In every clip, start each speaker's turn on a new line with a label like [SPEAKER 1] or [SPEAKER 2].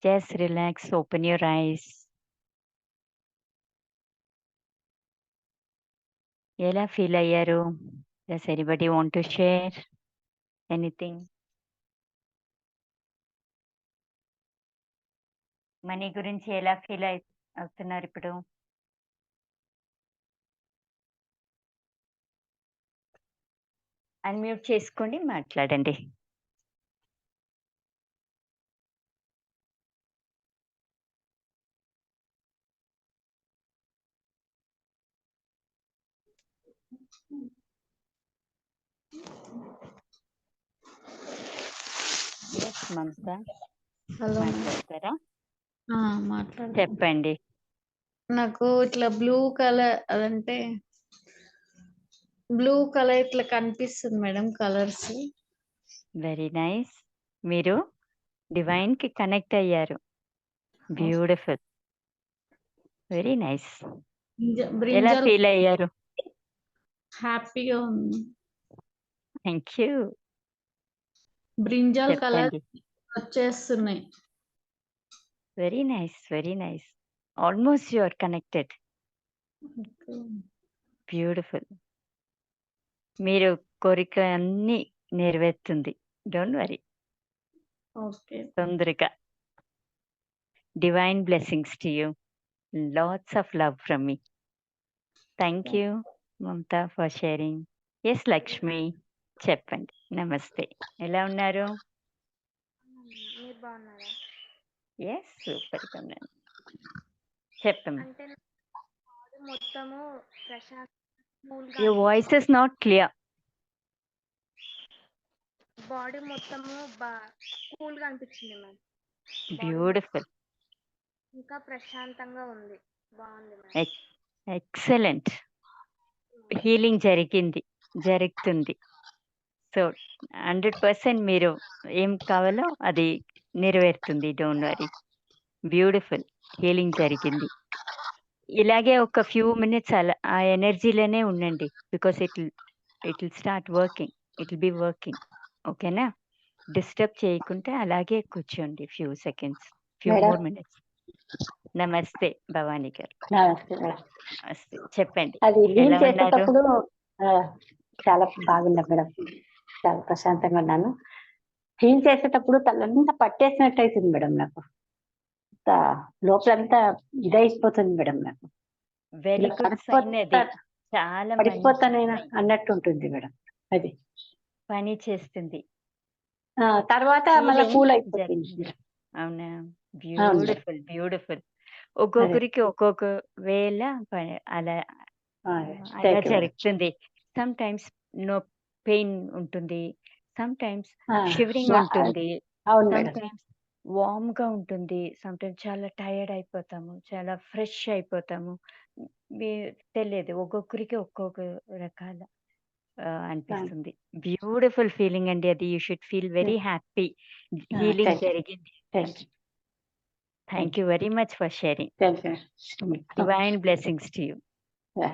[SPEAKER 1] Just relax, open your eyes. ఎలా feel అయ్యారు? Does anybody want to share anything? Money గురించి ఎలా feel అవుతున్నారు ఇప్పుడు? అన్మ్యూట్ చేసుకోండి, మాట్లాడండి. Yes, మమత
[SPEAKER 2] హలో
[SPEAKER 1] మాట్లాడతారా?
[SPEAKER 2] మాట్లాడు.
[SPEAKER 1] చెప్పండి.
[SPEAKER 2] నాకు ఇట్లా బ్లూ కలర్ అదంటే బ్లూ కలర్ ఇట్లా కనిపిస్తుంది మేడం, కలర్స్.
[SPEAKER 1] Very nice. మీరు డివైన్ కి కనెక్ట్ అయ్యారు. Beautiful, very nice. ఎలా
[SPEAKER 2] బ్రింజల్
[SPEAKER 1] ఫీల్ అయ్యారు?
[SPEAKER 2] హ్యాపీగా ఉంది.
[SPEAKER 1] Thank you.
[SPEAKER 2] బ్రింజల్ కలర్
[SPEAKER 1] చెప్పండి.
[SPEAKER 2] వచ్చేస్తున్నాయి.
[SPEAKER 1] Very nice, very nice. Almost you are connected. Beautiful. మీరు కోరిక అన్ని నెరవేరుతుంది. Don't worry.
[SPEAKER 2] ఓకే.
[SPEAKER 1] తొందరగా. Divine blessings to you. Lots of love from me. Thank you Mamata for sharing. Yes Lakshmi, చెప్పండి. నమస్తే, ఎలా ఉన్నారు?
[SPEAKER 3] మీరు బాగున్నారా?
[SPEAKER 1] ఎస్, సూపర్గా ఉన్నాను. చెప్పండి.
[SPEAKER 3] అంటే బాడీ మొత్తము ప్రశాంతంగా
[SPEAKER 1] your voice is not clear.
[SPEAKER 3] Body మొత్తము కూల్ గా అనిపించింది మ్యామ్.
[SPEAKER 1] బ్యూటిఫుల్,
[SPEAKER 3] ఇంకా ప్రశాంతంగా ఉంది. బాగుంది మ్యామ్.
[SPEAKER 1] ఎక్సలెంట్. హీలింగ్ జరుగుతుంది. సో 100% మీరు ఏం కావాలో అది నెరవేరుతుంది. Don't worry. బ్యూటిఫుల్, హీలింగ్ జరిగింది. ఇలాగే ఒక ఫ్యూ మినిట్స్ అలా ఆ ఎనర్జీలోనే ఉండండి. Because it will start working. It will be working. ఓకేనా? డిస్టర్బ్ చేయకుంటే అలాగే కూర్చోండి few seconds, few more minutes. నమస్తే భవానీ గారు.
[SPEAKER 4] నమస్తే మేడం.
[SPEAKER 1] నమస్తే, చెప్పండి.
[SPEAKER 4] అది
[SPEAKER 1] ఎలా
[SPEAKER 4] హీల్
[SPEAKER 1] ఉన్నారు?
[SPEAKER 4] చేసేటప్పుడు చాలా బాగున్నా మేడం, చాలా ప్రశాంతంగా ఉన్నాను. హీల్ చేసేటప్పుడు తలంతా పట్టేసినట్టు అవుతుంది మేడం. నాకు లోపలంతా ఇదైపోతుంది మేడం. నాకు
[SPEAKER 1] వెరీ గుడ్ సైన్. అది చాలా
[SPEAKER 4] పడిపోతానేనా అన్నట్టు ఉంటుంది మేడం. అది
[SPEAKER 1] పని చేస్తుంది.
[SPEAKER 4] తర్వాత మళ్ళీ కూల్ అయిపోతుంది.
[SPEAKER 1] అవునా? Beautiful, beautiful. ఒక్కొక్కరికి ఒక్కొక్క వేళ అలా అలా జరుగుతుంది. సమ్ టైమ్స్ నో పెయిన్ ఉంటుంది, సమ్ టైమ్స్ షివరింగ్ ఉంటుంది, సమ్ టైమ్స్ వార్మ్ గా ఉంటుంది, సమ్ టైమ్స్ చాలా టైర్డ్ అయిపోతాము, చాలా ఫ్రెష్ అయిపోతాము. తెలియదు, ఒక్కొక్కరికి ఒక్కొక్క రకాల అనిపిస్తుంది. బ్యూటిఫుల్ ఫీలింగ్ అండి అది. You should feel very happy. Healing జరిగింది. Thank you very much for sharing. Divine blessings to you.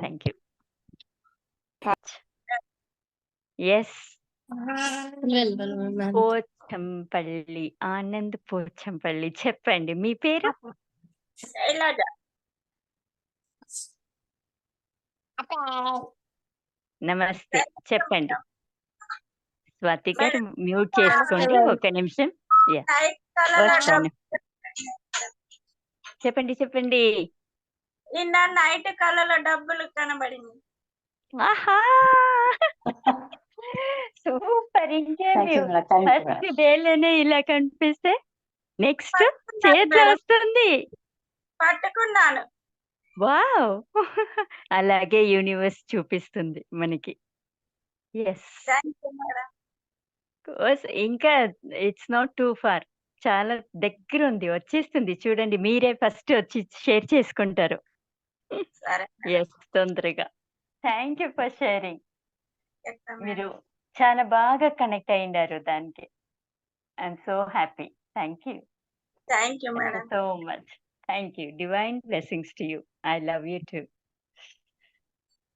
[SPEAKER 1] Thank you. Yes, Pochampalli, Anand Pochampalli. చెప్పండి మీ పేరు. నమస్తే, చెప్పండి. స్వాతి గారు మ్యూట్ చేసుకోండి ఒక నిమిషం. వస్తాను. చెప్పండి.
[SPEAKER 5] నిన్న నైట్ కళ్ళలో డబ్బులు కనబడింది.
[SPEAKER 1] ఆహా, సూపర్. ఇంటర్వ్యూ ఫస్ట్ డేలోనే ఇలా కనిపిస్తే నెక్స్ట్ చేతిలో వస్తుంది.
[SPEAKER 5] పట్టుకున్నాను.
[SPEAKER 1] వావ్. అలాగే యూనివర్స్ చూపిస్తుంది మనకి. ఎస్, ఇంకా ఇట్స్ నాట్ టూ ఫార్. చాలా దగ్గర ఉంది, వచ్చేస్తుంది. చూడండి, మీరే ఫస్ట్ వచ్చి షేర్ చేసుకుంటారు. ఎస్, తొందరగా. Thank you for sharing. మీరు చాలా బాగా కనెక్ట్ అయ్యారు దానికి. I'm so happy. Thank you so much. Thank you. Divine blessings to you. I love you too.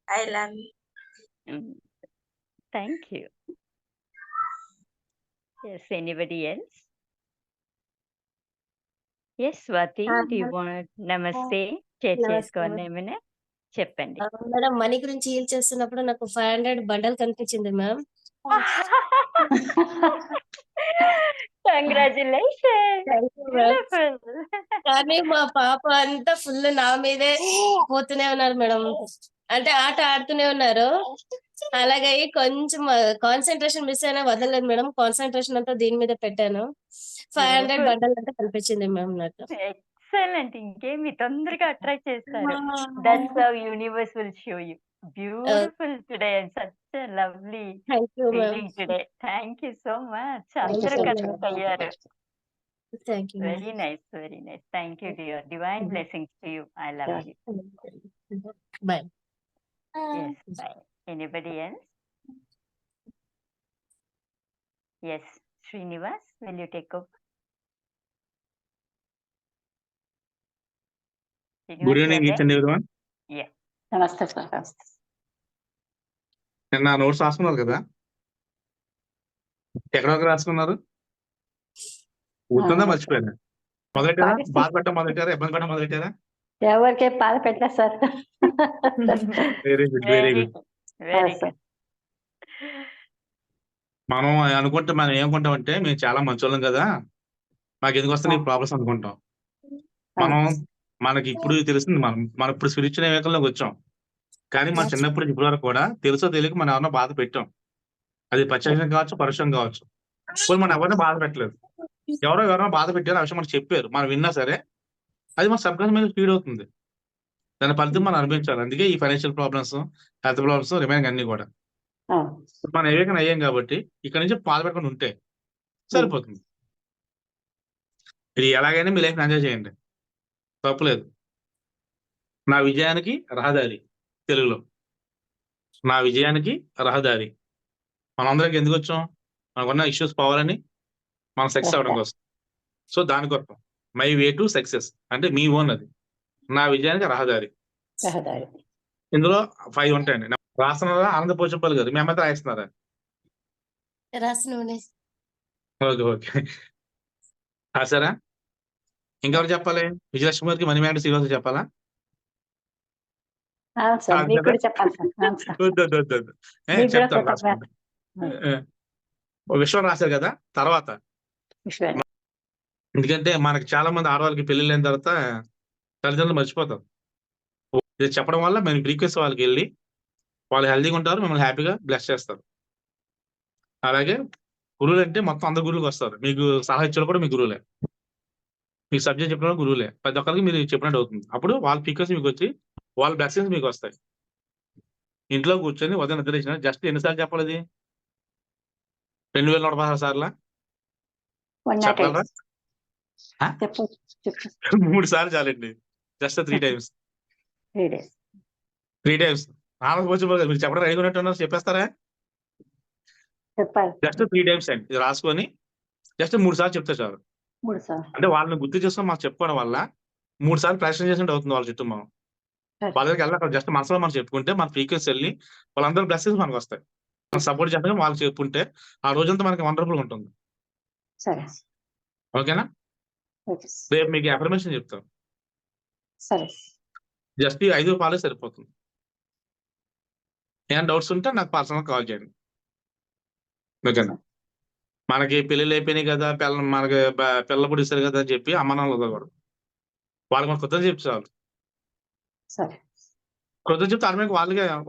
[SPEAKER 5] I love you.
[SPEAKER 1] Thank you. Yes, anybody else? Yes Swathi,
[SPEAKER 6] ah,
[SPEAKER 1] do you want నమస్తే share
[SPEAKER 6] నమస్తే
[SPEAKER 1] చేసుకోవాలి ఏమైనా చెప్పండి.
[SPEAKER 6] Madam, money గురించి heal చేస్తున్నప్పుడు నాకు 500 bundle కనిపించింది ma'am.
[SPEAKER 1] Congratulation,
[SPEAKER 6] thank you ma'am. కానీ మా పాప అంతా ఫుల్ నా మీదే పోతూనే ఉన్నారు మేడం. అంటే ఆట ఆడుతూనే ఉన్నారు. అలాగే కొంచెం కాన్సన్ట్రేషన్ మిస్ అయినా వదలలేదు మేడం. కాన్సన్ట్రేషన్ అంతా దీని మీద పెట్టాను. 500 బండల్ అంటే కనిపించింది మ్యామ్ నాకు.
[SPEAKER 1] ఎక్సలెంట్. ఇంకేమి తొందరగా అట్రాక్ట్ చేస్తారు. That's how universe will show you. Beautiful today and such a lovely
[SPEAKER 6] thank you ma'am.
[SPEAKER 1] Feeling today. Thank you so much.
[SPEAKER 4] Thank you
[SPEAKER 1] అందరూ
[SPEAKER 4] so much.
[SPEAKER 1] కనెక్ట్ అయ్యారు.
[SPEAKER 6] Thank you ma'am.
[SPEAKER 1] Very nice, very nice. Thank you dear. Divine blessings to you. I love you.
[SPEAKER 6] Bye.
[SPEAKER 1] Yes, bye. Anybody else? Yes, Srinivas, will you take over? Srinivas,
[SPEAKER 7] good
[SPEAKER 1] you
[SPEAKER 7] evening
[SPEAKER 1] are
[SPEAKER 7] each
[SPEAKER 1] there?
[SPEAKER 7] And everyone.
[SPEAKER 1] Yeah.
[SPEAKER 4] నమస్తే sir, నమస్తే.
[SPEAKER 7] నిన్న notes రాసుకున్నారు కదా, ఎక్కడొక రాసుకున్నారు? గుర్తుందా, మర్చిపోయారా? మొదలెట్టారా? బాధ పెట్టడం మొదలెట్టారా? ఇబ్బంది పెట్టడం మొదలెట్టారా?
[SPEAKER 4] ఎవరికే బాధ పెట్టా sir.
[SPEAKER 7] Very good, very
[SPEAKER 1] Very
[SPEAKER 7] good.
[SPEAKER 1] good. Very
[SPEAKER 4] Yes, sir.
[SPEAKER 1] good.
[SPEAKER 7] మనం అనుకుంటే మనం ఏమనుకుంటాం అంటే, మేము చాలా మంచోళ్ళం కదా, మాకు ఎందుకు వస్తే నీకు ప్రాబ్లమ్స్ అనుకుంటాం. మనం మనకి ఇప్పుడు తెలిసింది, మనం ఇప్పుడు స్పిరిచువల్ వేగంలోకి వచ్చాం. కానీ మన చిన్నప్పుడు ఇప్పటి వరకు కూడా తెలుసో తెలియక మనం ఎవరినో బాధ పెట్టాం. అది ప్రత్యక్షం కావచ్చు, పరోక్షం కావచ్చు. ఇప్పుడు మనం ఎవరిని బాధ పెట్టలేదు. ఎవరో బాధ పెట్టారు, ఆ విషయం మనకు చెప్పారు, మనం విన్నా సరే అది మన సబ్ కాన్షియస్ మీద ఫీడ్ అవుతుంది. దాని ఫలితం మనం అనిపించాలి. అందుకే ఈ financial problems, health problems, remaining అన్ని కూడా మనం ఏవేకైనా అయ్యాం కాబట్టి ఇక్కడ నుంచి బాధ పెట్టకుండా ఉంటే సరిపోతుంది. ఇది ఎలాగైనా మీ లైఫ్ ఎంజాయ్ చేయండి, తప్పులేదు. నా విజయానికి రహదారి, తెలుగులో నా విజయానికి రహదారి. మనందరికి ఎందుకు వచ్చాం? మనకున్న ఇష్యూస్ పోవాలని, మనం సక్సెస్ అవ్వడం కోసం. సో దానికోసం మై వే టు సక్సెస్ అంటే మీ ఓన్, అది నా విజయానికి రహదారి. ఇందులో 5 ఉంటాయండి. రాస్తున్నారా? ఆనంద పోచంపల్లి గారు మీ అమ్మాయితో రాయిస్తున్నారా?
[SPEAKER 6] రాసిన
[SPEAKER 7] ఓకే, ఓకే. రాశారా? ఇంకెవరు చెప్పాలి? విజయలక్ష్మి గారికి, మణిమేడ శ్రీనివాస్ చెప్పాలా?
[SPEAKER 4] సార్ మీకు కూడా చెప్పాలి సార్. అవును సార్.
[SPEAKER 7] వద్దు, వద్దు, వద్దు, వద్దు.
[SPEAKER 4] మీకు కూడా
[SPEAKER 7] చెప్తాను,
[SPEAKER 4] చెప్పాలి.
[SPEAKER 7] రాసుకుంటా. విశ్వం రాశారు కదా తర్వాత.
[SPEAKER 4] విశ్వాస్.
[SPEAKER 7] ఎందుకంటే మనకి చాలా మంది ఆడవాళ్ళకి పెళ్లి అయిన తర్వాత తల్లిదండ్రులు మర్చిపోతారు. ఇది చెప్పడం వల్ల మేము రిక్వెస్ట్ వాళ్ళకి వెళ్ళి వాళ్ళు హెల్దీగా ఉంటారు, మిమ్మల్ని హ్యాపీగా బ్లెస్ చేస్తారు. అలాగే గురువులు అంటే మొత్తం అందరు గురువులకు వస్తారు. మీకు సలహా ఇచ్చేవాళ్ళు కూడా మీ గురువులే, మీకు సబ్జెక్ట్ చెప్పడం గురువులే. ప్రతి ఒక్కరికి మీరు చెప్పినట్టు అవుతుంది. అప్పుడు వాళ్ళ ఫీకర్స్ మీకు వచ్చి వాళ్ళ బ్లెస్సింగ్స్ మీకు వస్తాయి. ఇంట్లో కూర్చొని ఉదయం నిద్ర ఇచ్చిన జస్ట్ ఎన్నిసార్లు చెప్పాలి? అది 2116 సార్లా చెప్పగలరా? 3 సార్లు చాలండి. Just 3 times. 3 టైమ్స్. ఆనంద పోచంపల్లి మీరు చెప్పడం రెడీ ఉన్నట్టున్నారు, చెప్పేస్తారా?
[SPEAKER 4] చెప్పాలి.
[SPEAKER 7] జస్ట్ 3 టైమ్స్ అండి. ఇది రాసుకొని జస్ట్ 3 సార్లు చెప్తే చాలు.
[SPEAKER 4] 3 సార్లు
[SPEAKER 7] అంటే వాళ్ళని గుర్తు చేసుకొని మాకు చెప్పుకోవడం వల్ల 3 సార్లు ప్రశ్న చేసినట్టు అవుతుంది వాళ్ళ చుట్టూ. మనం వాళ్ళ దగ్గరికి వెళ్ళి అక్కడ జస్ట్ మనసులో మనం చెప్పుకుంటే మన ఫ్రీక్వెన్సీ వెళ్ళి వాళ్ళందరూ బ్లెస్సింగ్స్ మనకు వస్తాయి. మనం సపోర్ట్ చేస్తాం, వాళ్ళు చెప్పుకుంటే ఆ రోజంతా మనకి వండర్ఫుల్ ఉంటుంది.
[SPEAKER 4] సరే.
[SPEAKER 7] ఓకేనా? రేపు మీకు అఫర్మేషన్ చెప్తాను.
[SPEAKER 4] సరే.
[SPEAKER 7] జస్ట్ ఈ 5 పాలే సరిపోతుంది. ఏమైనా డౌట్స్ ఉంటే నాకు పర్సనల్ కాల్ చేయండి. ఓకేనా? మనకి పెళ్ళిళ్ళు అయిపోయినాయి కదా, మనకి పిల్ల పుడిస్తారు కదా అని చెప్పి అమ్మానాలు వదలకూడదు. వాళ్ళకి మన కొత్త చెప్తే చాలు.
[SPEAKER 4] సరే.
[SPEAKER 7] కొత్త చెప్తే ఆటోమేటిక్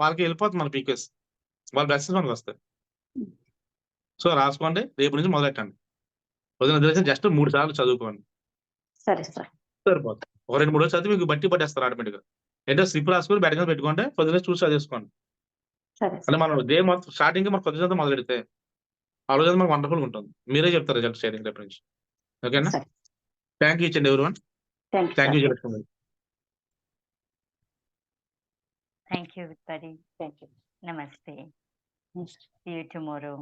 [SPEAKER 7] వాళ్ళకి వెళ్ళిపోతుంది మన పీకేస్, వాళ్ళ బ్లెస్సింగ్స్ మనకు వస్తాయి. సో రాసుకోండి, రేపు నుంచి మొదలెట్టండి. ఉదయం జస్ట్ 3 సార్లు చదువుకోండి.
[SPEAKER 4] సరే సార్.
[SPEAKER 7] సరిపోతుంది. ఒక 2-3 రోజులు చదివి మీకు బట్టి పట్టేస్తారు ఆటోమేటిక్గా. ఏంటో స్లిప్ రాసుకొని బెడ్ మీద పెట్టుకుంటే పొద్దున్న చూసి చదివేసుకోండి. అంటే మనం డే మొత్తం స్టార్టింగ్ మన కొత్త చదువు మొదలెడితే ఆ రోజు మనకు వండర్ఫుల్ ఉంటుంది. మీరే చెప్తారు రిజల్ట్ షేరింగ్ రేపు నుంచి. ఓకేనా? థ్యాంక్ యూ ఇచ్చండి everyone. Thank you Jayalakshmi.
[SPEAKER 1] Thank you, buddy. Thank you. Namaste. See you tomorrow.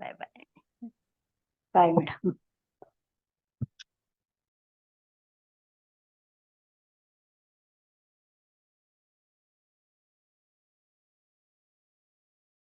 [SPEAKER 1] Bye bye.
[SPEAKER 4] Bye, madam.